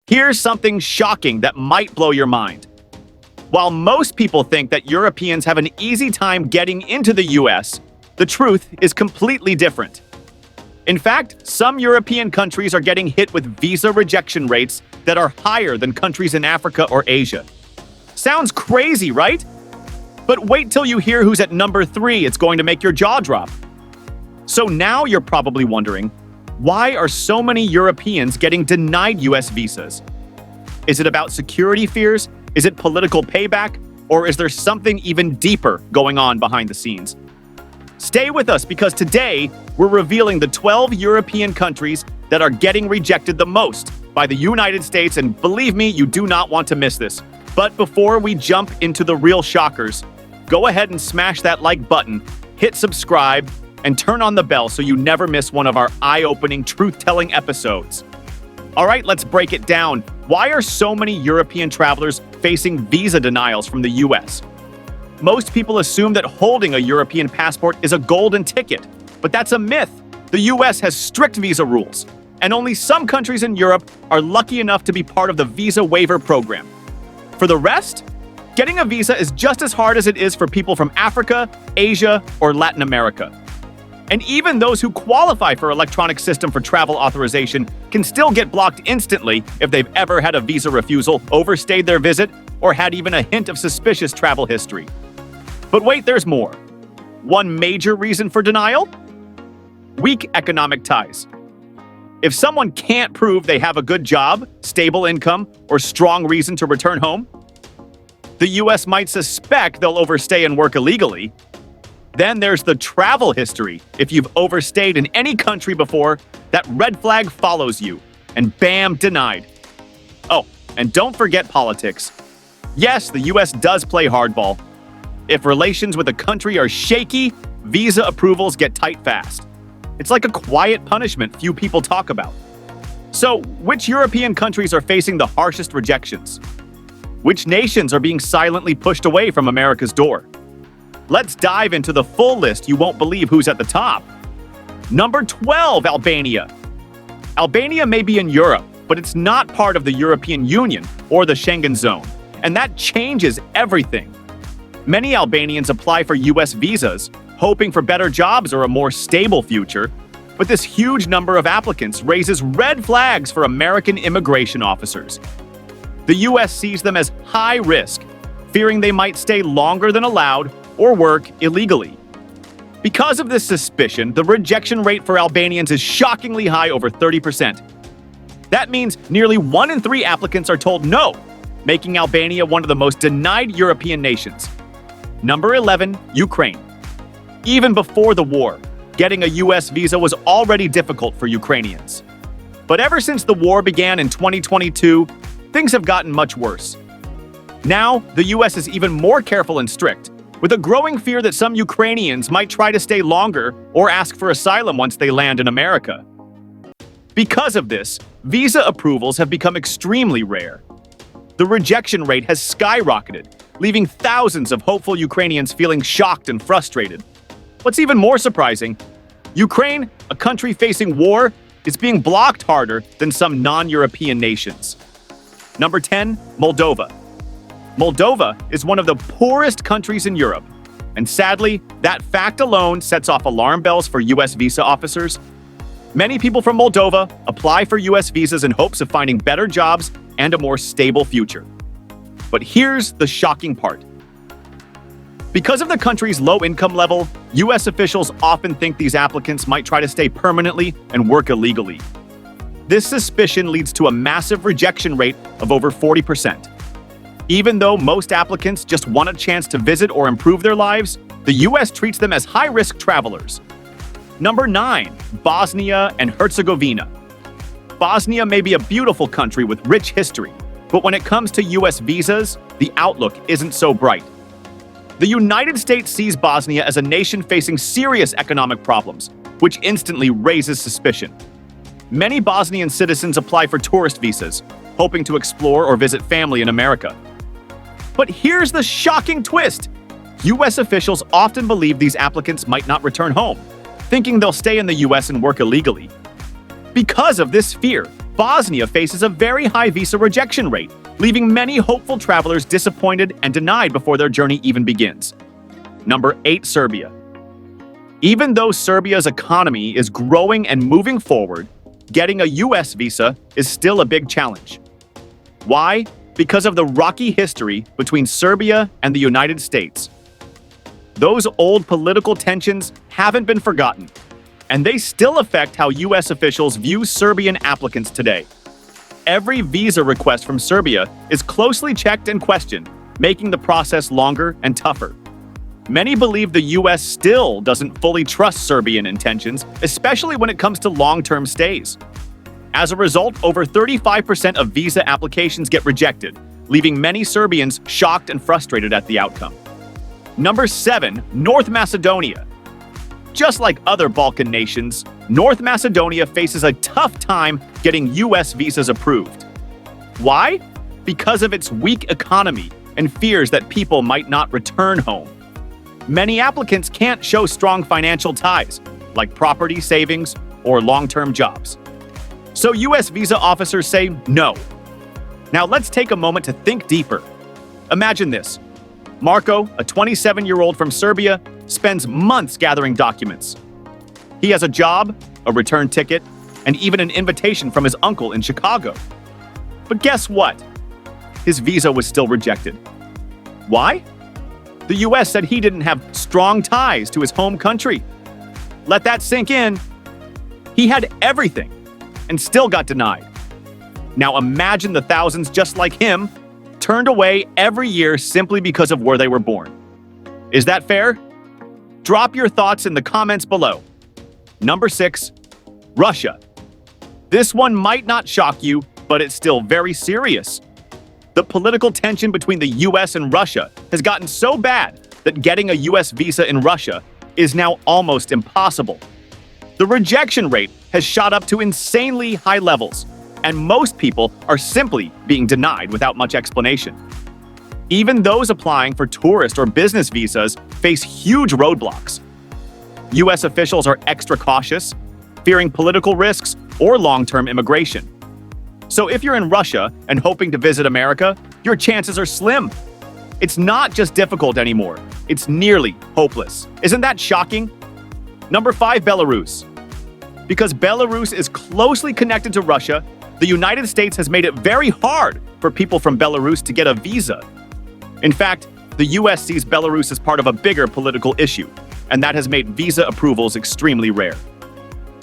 Here's something shocking that might blow your mind. While most people think that Europeans have an easy time getting into the US, the truth is completely different. In fact, some European countries are getting hit with visa rejection rates that are higher than countries in Africa or Asia. Sounds crazy, right? But wait till you hear who's at number 3. It's going to make your jaw drop. So now you're probably wondering, why are so many Europeans getting denied US visas? Is it about security fears? Is it political payback? Or is there something even deeper going on behind the scenes? Stay with us because today we're revealing the 12 European countries that are getting rejected the most by the United States, and believe me, you do not want to miss this. But before we jump into the real shockers, go ahead and smash that like button, hit subscribe, and turn on the bell so you never miss one of our eye-opening, truth-telling episodes. All right, let's break it down. Why are so many European travelers facing visa denials from the US? Most people assume that holding a European passport is a golden ticket, but that's a myth. The US has strict visa rules, and only some countries in Europe are lucky enough to be part of the visa waiver program. For the rest, getting a visa is just as hard as it is for people from Africa, Asia, or Latin America. And even those who qualify for electronic system for travel authorization can still get blocked instantly if they've ever had a visa refusal, overstayed their visit, or had even a hint of suspicious travel history. But wait, there's more. One major reason for denial? Weak economic ties. If someone can't prove they have a good job, stable income, or strong reason to return home, the US might suspect they'll overstay and work illegally. Then there's the travel history. If you've overstayed in any country before, that red flag follows you, and bam, denied. Oh, and don't forget politics. Yes, the US does play hardball. If relations with a country are shaky, visa approvals get tight fast. It's like a quiet punishment few people talk about. So, which European countries are facing the harshest rejections? Which nations are being silently pushed away from America's door? Let's dive into the full list. You won't believe who's at the top. Number 12, Albania. Albania may be in Europe, but it's not part of the European Union or the Schengen zone, and that changes everything. Many Albanians apply for US visas, hoping for better jobs or a more stable future, but this huge number of applicants raises red flags for American immigration officers. The US sees them as high risk, fearing they might stay longer than allowed or work illegally. Because of this suspicion, the rejection rate for Albanians is shockingly high, over 30%. That means nearly 1 in 3 applicants are told no, making Albania one of the most denied European nations. Number 11, Ukraine. Even before the war, getting a US visa was already difficult for Ukrainians. But ever since the war began in 2022, things have gotten much worse. Now, the US is even more careful and strict, with a growing fear that some Ukrainians might try to stay longer or ask for asylum once they land in America. Because of this, visa approvals have become extremely rare. The rejection rate has skyrocketed, leaving thousands of hopeful Ukrainians feeling shocked and frustrated. What's even more surprising, Ukraine, a country facing war, is being blocked harder than some non-European nations. Number 10, Moldova. Moldova is one of the poorest countries in Europe, and sadly, that fact alone sets off alarm bells for US visa officers. Many people from Moldova apply for US visas in hopes of finding better jobs and a more stable future. But here's the shocking part. Because of the country's low income level, US officials often think these applicants might try to stay permanently and work illegally. This suspicion leads to a massive rejection rate of over 40%. Even though most applicants just want a chance to visit or improve their lives, the US treats them as high-risk travelers. Number 9, Bosnia and Herzegovina. Bosnia may be a beautiful country with rich history, but when it comes to US visas, the outlook isn't so bright. The United States sees Bosnia as a nation facing serious economic problems, which instantly raises suspicion. Many Bosnian citizens apply for tourist visas, hoping to explore or visit family in America. But here's the shocking twist. US officials often believe these applicants might not return home, thinking they'll stay in the US and work illegally. Because of this fear, Bosnia faces a very high visa rejection rate, leaving many hopeful travelers disappointed and denied before their journey even begins. Number 8, Serbia. Even though Serbia's economy is growing and moving forward, getting a US visa is still a big challenge. Why? Because of the rocky history between Serbia and the United States. Those old political tensions haven't been forgotten, and they still affect how US officials view Serbian applicants today. Every visa request from Serbia is closely checked and questioned, making the process longer and tougher. Many believe the US still doesn't fully trust Serbian intentions, especially when it comes to long-term stays. As a result, over 35% of visa applications get rejected, leaving many Serbians shocked and frustrated at the outcome. Number 7, North Macedonia. Just like other Balkan nations, North Macedonia faces a tough time getting US visas approved. Why? Because of its weak economy and fears that people might not return home. Many applicants can't show strong financial ties, like property, savings, or long-term jobs. So US visa officers say no. Now let's take a moment to think deeper. Imagine this. Marco, a 27-year-old from Serbia, spends months gathering documents. He has a job, a return ticket, and even an invitation from his uncle in Chicago. But guess what? His visa was still rejected. Why? The US said he didn't have strong ties to his home country. Let that sink in. He had everything and still got denied. Now imagine the thousands just like him turned away every year simply because of where they were born. Is that fair? Drop your thoughts in the comments below. Number 6, Russia. This one might not shock you, but it's still very serious. The political tension between the US and Russia has gotten so bad that getting a US visa in Russia is now almost impossible. The rejection rate has shot up to insanely high levels, and most people are simply being denied without much explanation. Even those applying for tourist or business visas face huge roadblocks. US officials are extra cautious, fearing political risks or long-term immigration. So if you're in Russia and hoping to visit America, your chances are slim. It's not just difficult anymore, it's nearly hopeless. Isn't that shocking? Number 5, Belarus. Because Belarus is closely connected to Russia, the United States has made it very hard for people from Belarus to get a visa. In fact, the US sees Belarus as part of a bigger political issue, and that has made visa approvals extremely rare.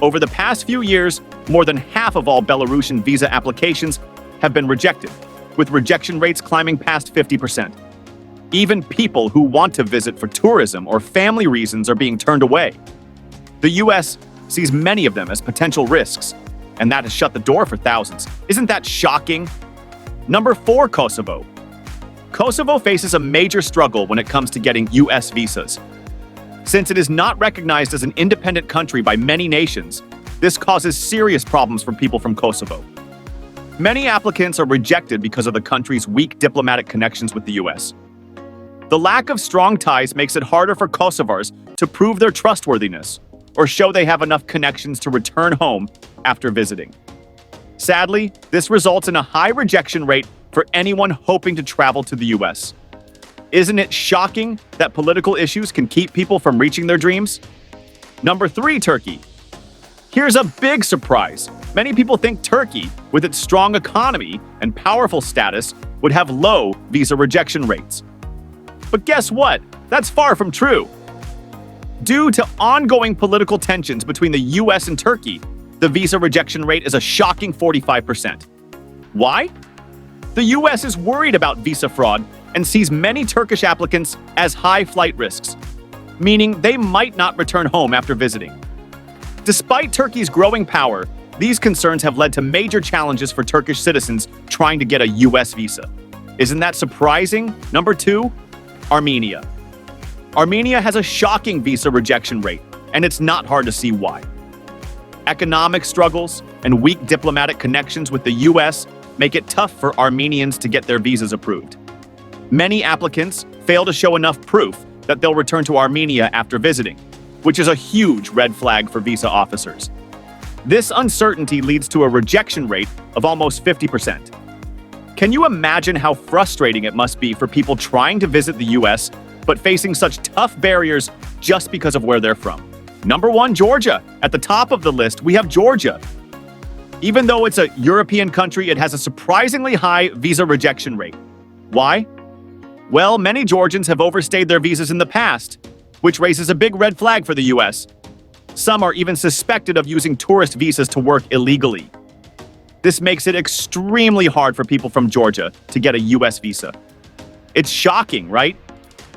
Over the past few years, more than half of all Belarusian visa applications have been rejected, with rejection rates climbing past 50%. Even people who want to visit for tourism or family reasons are being turned away. The US sees many of them as potential risks, and that has shut the door for thousands. Isn't that shocking? Number 4, Kosovo. Kosovo faces a major struggle when it comes to getting US visas. Since it is not recognized as an independent country by many nations, this causes serious problems for people from Kosovo. Many applicants are rejected because of the country's weak diplomatic connections with the US. The lack of strong ties makes it harder for Kosovars to prove their trustworthiness or show they have enough connections to return home after visiting. Sadly, this results in a high rejection rate for anyone hoping to travel to the US. Isn't it shocking that political issues can keep people from reaching their dreams? Number 3, Turkey. Here's a big surprise. Many people think Turkey, with its strong economy and powerful status, would have low visa rejection rates. But guess what? That's far from true. Due to ongoing political tensions between the US and Turkey, the visa rejection rate is a shocking 45%. Why? The US is worried about visa fraud and sees many Turkish applicants as high flight risks, meaning they might not return home after visiting. Despite Turkey's growing power, these concerns have led to major challenges for Turkish citizens trying to get a US visa. Isn't that surprising? Number 2, Armenia. Armenia has a shocking visa rejection rate, and it's not hard to see why. Economic struggles and weak diplomatic connections with the US make it tough for Armenians to get their visas approved. Many applicants fail to show enough proof that they'll return to Armenia after visiting, which is a huge red flag for visa officers. This uncertainty leads to a rejection rate of almost 50%. Can you imagine how frustrating it must be for people trying to visit the US but facing such tough barriers just because of where they're from? Number 1, Georgia. At the top of the list, we have Georgia. Even though it's a European country, it has a surprisingly high visa rejection rate. Why? Well, many Georgians have overstayed their visas in the past, which raises a big red flag for the US. Some are even suspected of using tourist visas to work illegally. This makes it extremely hard for people from Georgia to get a US visa. It's shocking, right?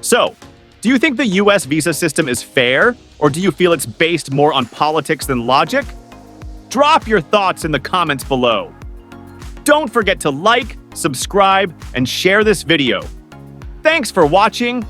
So, do you think the US visa system is fair, or do you feel it's based more on politics than logic? Drop your thoughts in the comments below. Don't forget to like, subscribe, and share this video. Thanks for watching.